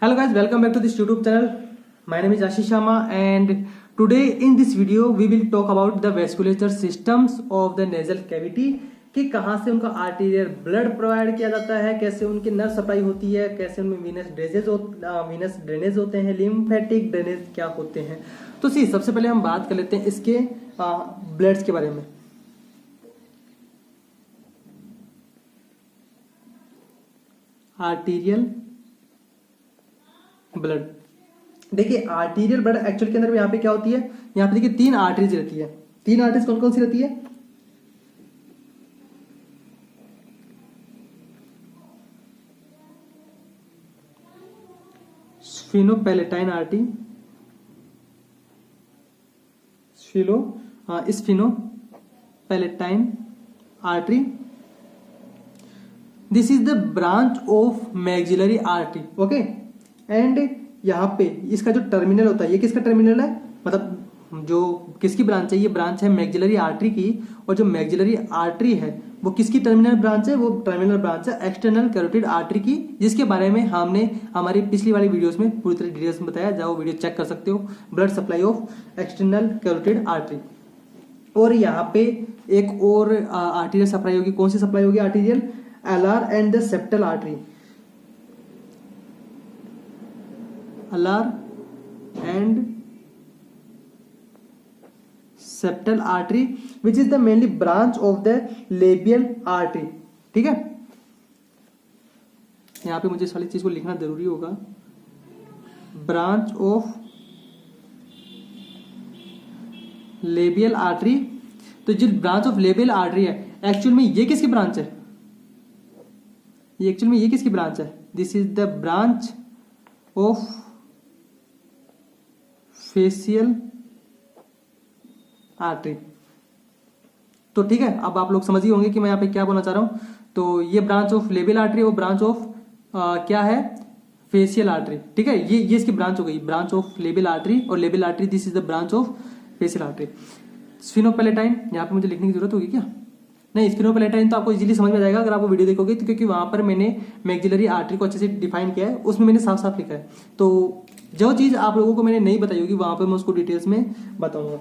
Hello guys, welcome back to this YouTube channel. My name is Ashish Sharma and today in this video we will talk about the vasculature systems of the nasal cavity कि कहाँ से उनका arterial blood provide किया जाता है, कैसे उनकी nerve supply होती है, कैसे उनमें वीनस ड्रेनेज होते हैं, लिम्फेटिक ड्रेनेज क्या होते हैं। तो सबसे पहले हम बात कर लेते हैं इसके ब्लड्स के बारे में। आर्टीरियल ब्लड, देखिए आर्टीरियल ब्लड एक्चुअल के अंदर यहाँ पे क्या होती है, यहाँ पे देखिए तीन आर्टरीज रहती है। तीन आर्टरीज कौन कौन सी रहती है? Sphenopalatine artery, sphenopalatine artery. This is the branch of maxillary artery, okay. And यहाँ पे इसका जो टर्मिनल होता है, ये किसका टर्मिनल है, मतलब जो किसकी ब्रांच है, ये ब्रांच है मैक्सिलरी आर्टरी की। और जो मैक्सिलरी आर्टरी है वो किसकी टर्मिनल ब्रांच है? वो टर्मिनल ब्रांच है एक्सटर्नल कैरोटिड आर्टरी की, जिसके बारे में हमने हमारी पिछली वाली वीडियोस में पूरी तरह डिटेल्स में बताया, जाओ वीडियो चेक कर सकते हो। Blood supply of external carotid artery. और यहाँ पे एक और आर्टीरियल सप्लाई होगी, कौन सी सप्लाई होगी? Arterial LR and the septal artery. LR and septal artery which is the mainly branch of the labial artery, ठीक है। यहां पे मुझे इस वाली चीज को लिखना जरूरी होगा, ब्रांच ऑफ लेबियल आर्टरी। तो जो ब्रांच ऑफ लेबियल आर्टरी है एक्चुअल में ये किसकी ब्रांच है? ये एक्चुअल में ये किसकी ब्रांच है? This is the branch of facial artery. तो ठीक है, अब आप लोग समझ ही होंगे कि मैं यहाँ पे क्या बोलना चाह रहा हूं। तो ये ब्रांच ऑफ लेबियल आर्टरी और ब्रांच ऑफ क्या है? फेशियल आर्टरी, ठीक है। ये इसकी ब्रांच हो गई, ब्रांच ऑफ लेबियल आर्टरी। और labial artery this is the branch of facial artery. Sphenopalatine यहाँ पे मुझे लिखने की जरूरत होगी क्या? नहीं, स्फीनोपैलेटाइन तो आपको इजीली समझ में जाएगा अगर आप वो वीडियो देखोगे, तो क्योंकि वहां पर मैंने मैक्सिलरी आर्टरी को अच्छे से डिफाइन किया है, उसमें मैंने साफ साफ लिखा है। तो जो चीज आप लोगों को मैंने नहीं बताई होगी वहां पर मैं उसको डिटेल्स में बताऊंगा।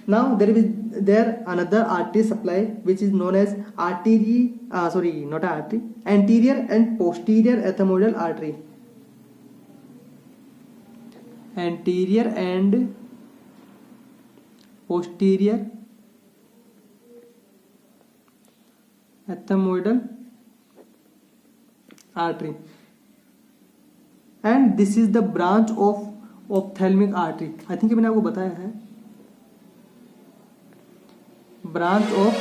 Now there another artery supply which is known as anterior and posterior ethmoidal artery. Anterior and posterior ethmoidal artery, and this is the branch of ophthalmic artery. I think मैंने आपको बताया है, ब्रांच ऑफ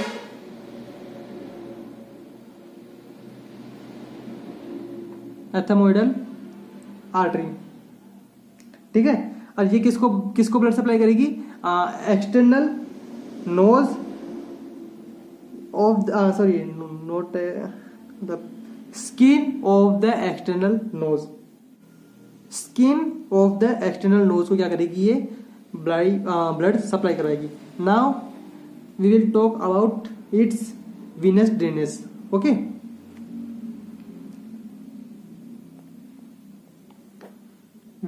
एथमोइडल आर्टरी, ठीक है। और ये किसको blood supply करेगी? External nose of not the skin of the external nose. Skin of the external nose को क्या करेगी? ये ब्लड सप्लाई कराएगी। Now we will talk about its venous drainage, okay।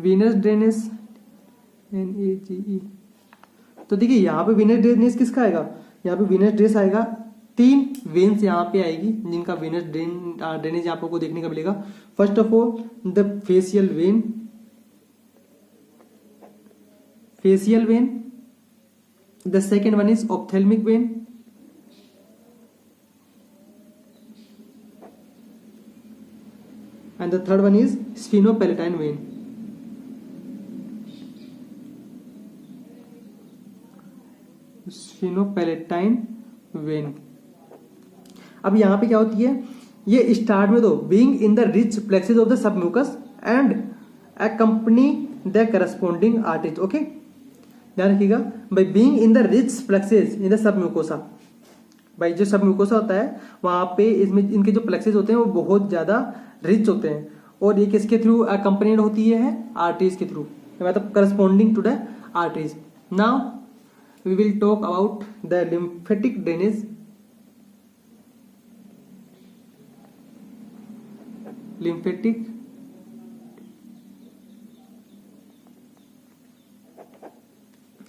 venous drainage NAGE। तो देखिए यहाँ पे venous drainage किसका आएगा? यहाँ पे venous drainage आएगा, तीन वेन्स यहाँ पे आएगी जिनका venous drainage आप लोगों को देखने का मिलेगा। First of all the facial vein, the second one is ophthalmic vein, and the third one is sphenopalatine vein. Sphenopalatine vein। अब यहाँ पे क्या होती है? ये स्टार्ट में तो being in the rich plexuses of the submucous and accompany the corresponding arteries, okay. ध्यान रखिएगा, by being in the rich plexuses in the submucosa. भाई जो सबम्यूकोसा होता है वहां पे इसमें इनके जो प्लेक्सेस होते हैं वो बहुत ज्यादा रिच होते हैं, और ये किसके थ्रू अकम्पनीड होती है? आर्टरीज के थ्रू, मतलब corresponding to the arteries. Now we will talk about the lymphatic drainage. lymphatic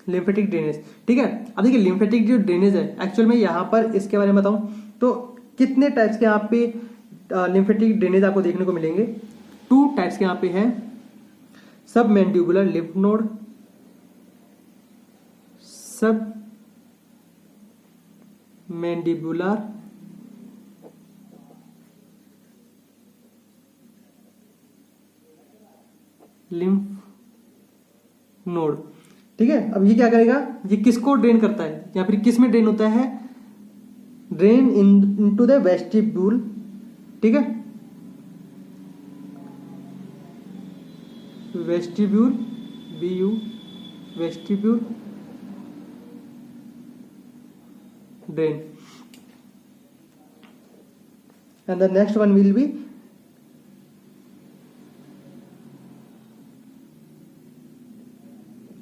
lymphatic drainage. ठीक है, अब देखिए लिम्फेटिक जो ड्रेनेज है एक्चुअल में यहाँ पर इसके बारे में बताऊं तो कितने टाइप्स के यहाँ पे लिम्फेटिक ड्रेनेज आपको देखने को मिलेंगे। 2 टाइप्स के यहाँ पे हैं, सब मैंडिबुलर लिम्फ नोड, सब मैंडिबुलर लिम्फ नोड। ठीक है, अब ये क्या करेगा, ये किसको ड्रेन करता है या फिर किस में ड्रेन होता है, ड्रेन इनटू द वेस्टिब्यूल। ठीक है, vestibule, BU, vestibule drain, and the next one will be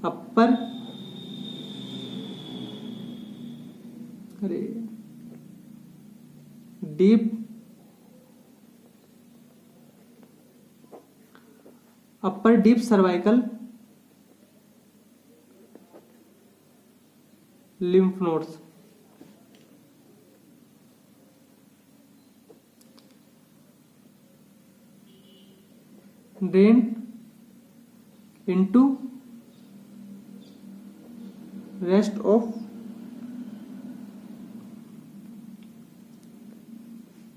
upper, अरे deep, upper deep cervical lymph nodes. Drain into rest of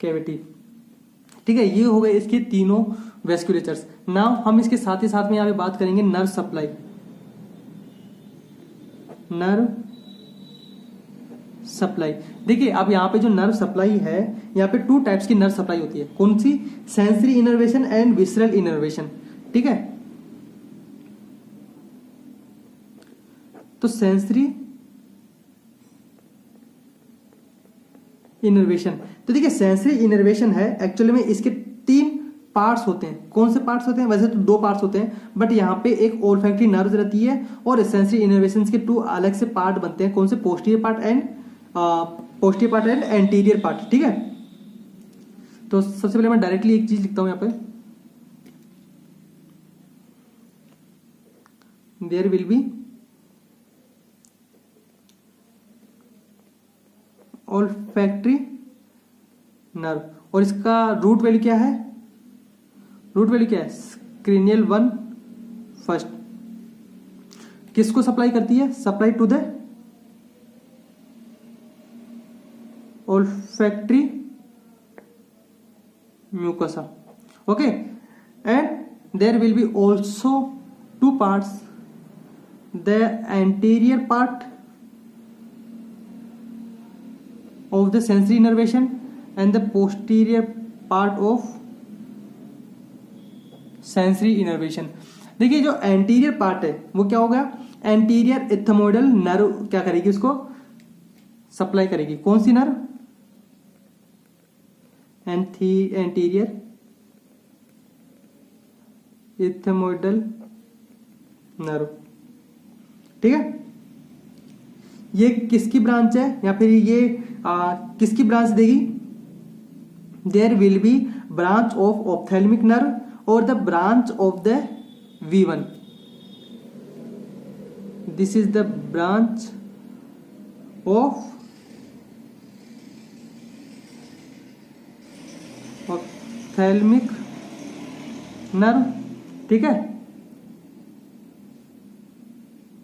cavity. ठीक है, ये हो गए इसके तीनों वेस्कुलेचर्स। नाउ हम इसके साथ ही साथ में यहाँ पे बात करेंगे नर्व सप्लाई। नर्व सप्लाई, देखिए अब यहाँ पे जो नर्व सप्लाई है, यहाँ पे 2 टाइप्स की नर्व सप्लाई होती है। कौन सी, sensory innervation and visceral innervation. ठीक है, तो सेंसरी इनर्वेशन, तो देखिए सेंसरी इनर्वेशन है एक्चुअली में इसके 3 पार्ट्स होते हैं। कौन से पार्ट्स होते हैं, वैसे तो 2 पार्ट्स होते हैं, बट यहाँ पे एक ओल्फैक्टरी नर्व रहती है और सेंसरी इनर्वेशन के 2 अलग से पार्ट बनते हैं। कौन से, posterior part and anterior part. ठीक है, तो सबसे पहले मैं डायरेक्टली एक चीज लिखता हूं यहाँ पे, there will be olfactory nerve, और इसका रूट वैल्यू क्या है, रूट वैल्यू क्या है, क्रेनियल 1 फर्स्ट। किसको सप्लाई करती है, supply to the olfactory mucosa. Okay, and there will be also 2 parts, the anterior part of the sensory innervation and the posterior part of sensory innervation। देखिए जो anterior part है वो क्या होगा, anterior ethmoidal nerve क्या करेगी, उसको supply करेगी। कौन सी नर्व, एंटीरियर इथमोइडल नर्व। ठीक है, ये किसकी ब्रांच है या फिर ये किसकी ब्रांच देगी, there will be branch of ophthalmic nerve और the branch of the V1। This is the branch of ophthalmic nerve. ठीक है,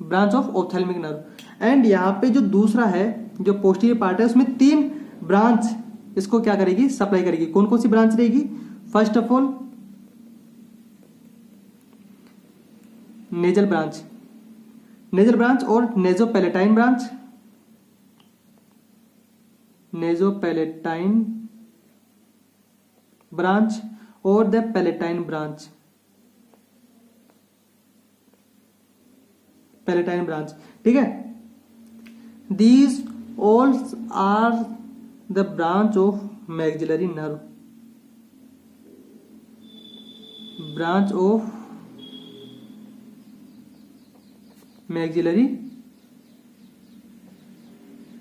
branch of ophthalmic nerve. And यहां पे जो दूसरा है जो पोस्टीरियर पार्ट है उसमें 3 ब्रांच इसको क्या करेगी, सप्लाई करेगी। कौन कौन सी ब्रांच रहेगी, first of all nasal branch, nasal branch और नेजोपैलेटाइन ब्रांच, नेजोपैलेटाइन ब्रांच और the palatine branch, palatine branch. ठीक है, these all are the branch of maxillary nerve, branch of maxillary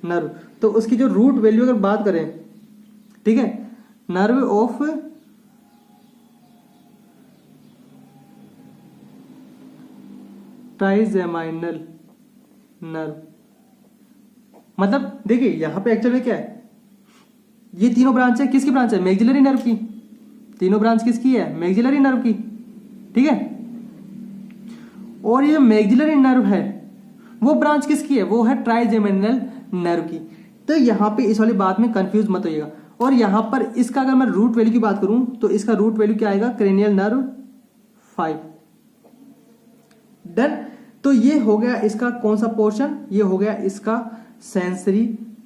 nerve. तो उसकी जो रूट वैल्यू अगर बात करें, ठीक है, नर्व ऑफ ट्राइजेमाइनल नर्व। मतलब देखिए यहां पे एक्चुअली क्या है, ये तीनों ब्रांच है, किसकी ब्रांच है, मैक्सिलरी नर्व की। तीनों ब्रांच किसकी है, मैक्सिलरी नर्व की, ठीक है। और ये मैक्सिलरी नर्व है वो ब्रांच किसकी है, वो है ट्राइजेमिनल नर्व की। तो यहां पे इस वाली बात में कंफ्यूज मत होइएगा। और यहां पर इसका अगर मैं रूट वैल्यू की बात करूं तो इसका रूट वैल्यू क्या आएगा, क्रेनियल नर्व 5। डन। तो ये हो गया इसका कौन सा पोर्शन, ये हो गया इसका सेंसरी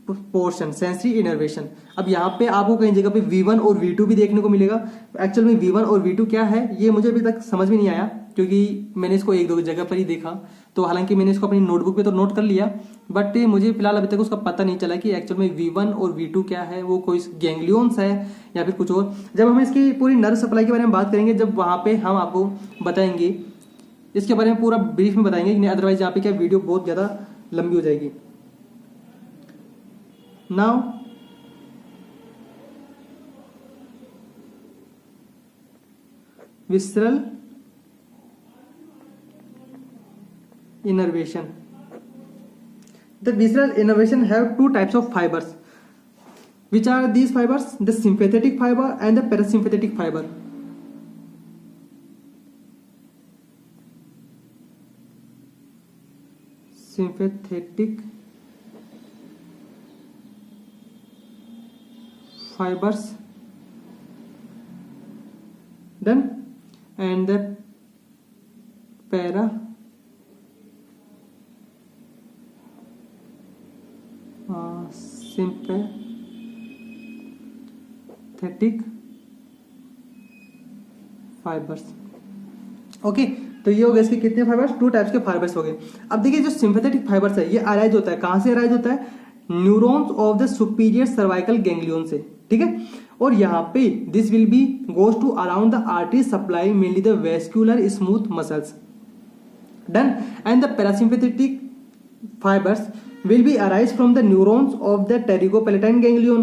पोर्शन, सेंसरी इनर्वेशन। अब यहाँ पे आपको कई जगह पे V1 और V2 भी देखने को मिलेगा। एक्चुअल में V1 और V2 क्या है ये मुझे अभी तक समझ में नहीं आया, क्योंकि मैंने इसको एक दो जगह पर ही देखा। तो हालांकि मैंने इसको अपनी नोटबुक पे तो नोट कर लिया, बट मुझे फिलहाल अभी तक उसका पता नहीं चला कि एक्चुअल में V1 और V2 क्या है, वो कोई गैंग्लियंस है या फिर कुछ और। जब हम इसकी पूरी नर्व सप्लाई के बारे में बात करेंगे, जब वहाँ पे हम आपको बताएंगे इसके बारे में पूरा ब्रीफ में बताएंगे, अदरवाइज यहाँ पे क्या वीडियो बहुत ज़्यादा लंबी हो जाएगी। Now visceral innervation. The visceral innervation have two types of fibers. Which are these fibers? The sympathetic fiber and the parasympathetic fiber. Sympathetic fibers, done, and the sympathetic fibers। Okay तो ये हो गए इसके कितने फाइबर्स, टू टाइप्स के fibres हो गए। अब देखिए जो सिंपैथेटिक फाइबर्स है ये अराइज होता है कहां से, अराइज होता है neurons of the superior cervical ganglion से, ठीक है। और यहाँ पे this will be goes to around the artery supply mainly the vascular smooth muscles, done. And the parasympathetic fibres will be arise from the neurons of the pterygopalatine ganglion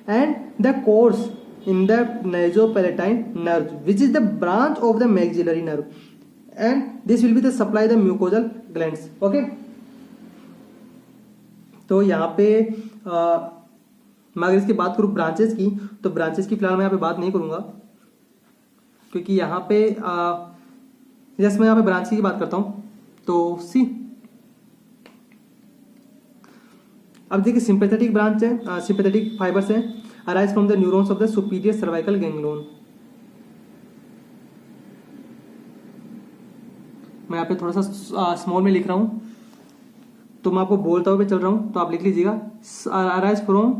and the course in the nasopalatine nerve, which is the branch of the maxillary nerve, and this will be the supply the mucosal glands। okay तो यहाँ पे मैं अगर इसकी बात करूँ branches की, तो ब्रांचेस की फिलहाल मैं यहाँ पे बात नहीं करूंगा, क्योंकि यहाँ पे जैसे मैं यहाँ पे ब्रांच की बात करता हूँ तो सी अब देखिए सिंपैथेटिक ब्रांच है, सिंपैथेटिक फाइबर्स हैं arise from the neurons of the superior cervical ganglion. मैं यहाँ पे थोड़ा सा स्मॉल में लिख रहा हूं, तो मैं आपको बोलता हुआ चल रहा हूं, तो आप लिख लीजिएगा arise from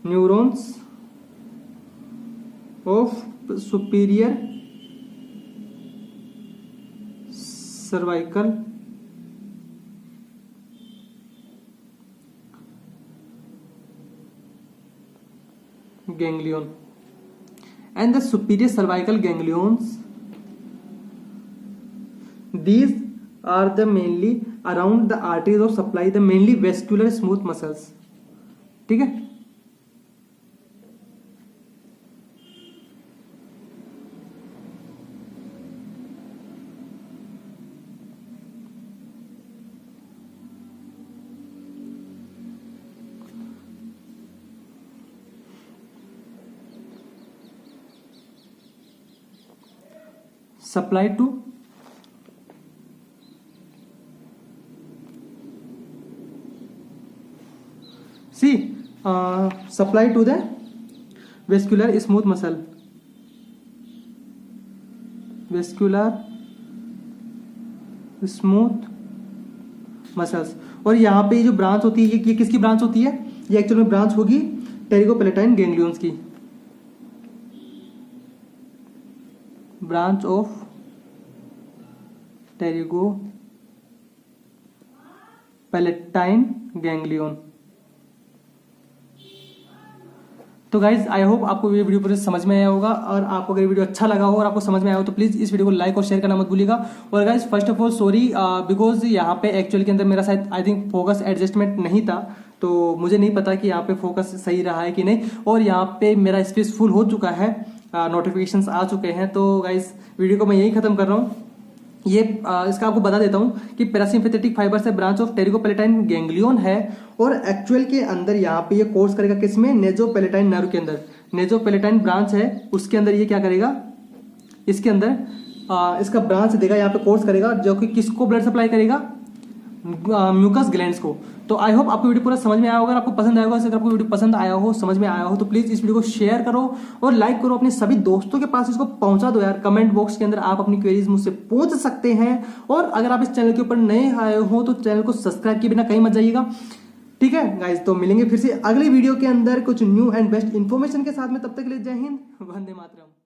neurons of superior cervical ganglion and the superior cervical ganglions, these are the mainly around the arteries of supply the mainly vascular smooth muscles, ठीक है। supply to supply to the vascular smooth muscle, vascular smooth muscles। और यहाँ पे जो branch होती है ये किसकी ब्रांच होती है, ये एक्चुअल में ब्रांच होगी टेरिगोपैलेटाइन गैंग्लियंस की, ब्रांच ऑफ टेरिगोपैलेटाइन गैंग्लियन। तो गाइज आई होप आपको ये वीडियो पूरे समझ में आया होगा, और आपको अगर वीडियो अच्छा लगा हो और आपको समझ में आया हो तो प्लीज इस वीडियो को लाइक और शेयर करना मत भूलिएगा। और guys first of all sorry because यहाँ पे एक्चुअल के अंदर मेरा शायद आई थिंक फोकस एडजस्टमेंट नहीं था, तो मुझे नहीं पता कि यहाँ पे फोकस सही रहा है कि नहीं। और यहाँ पे मेरा स्पेस फुल हो चुका है, नोटिफिकेशंस आ चुके हैं। तो गाइज वीडियो को मैं यही खत्म कर रहा हूँ। ये इसका आपको बता देता हूं कि पैरासिम्पैथेटिक फाइबर से ब्रांच ऑफ टेरिकोपेलेटाइन गैंग्लियन है, और एक्चुअल के अंदर यहाँ पे ये कोर्स करेगा किसमें, नेजोपेलेटाइन नर्व के अंदर। नेजोपेलेटाइन ब्रांच है उसके अंदर ये क्या करेगा, इसके अंदर इसका ब्रांच देगा, यहाँ पे कोर्स करेगा, जो कि किसको ब्लड सप्लाई करेगा, म्यूकस ग्लैंड्स को। तो आई होप आपको वीडियो पूरा समझ में आया होगा, आपको पसंद आया होगा। अगर आपको वीडियो पसंद आया हो, समझ में आया हो, तो प्लीज इस वीडियो को शेयर करो और लाइक करो, अपने सभी दोस्तों के पास इसको पहुंचा दो यार। कमेंट बॉक्स के अंदर आप अपनी क्वेरीज मुझसे पूछ सकते हैं, और अगर आप इस चैनल के ऊपर नए आए हो तो चैनल को सब्सक्राइब किए बिना कहीं मत जाइएगा। ठीक है गाइज, तो मिलेंगे फिर से अगली वीडियो के अंदर कुछ न्यू एंड बेस्ट इन्फॉर्मेशन के साथ में। तब तक के लिए जय हिंद, वंदे मातरम।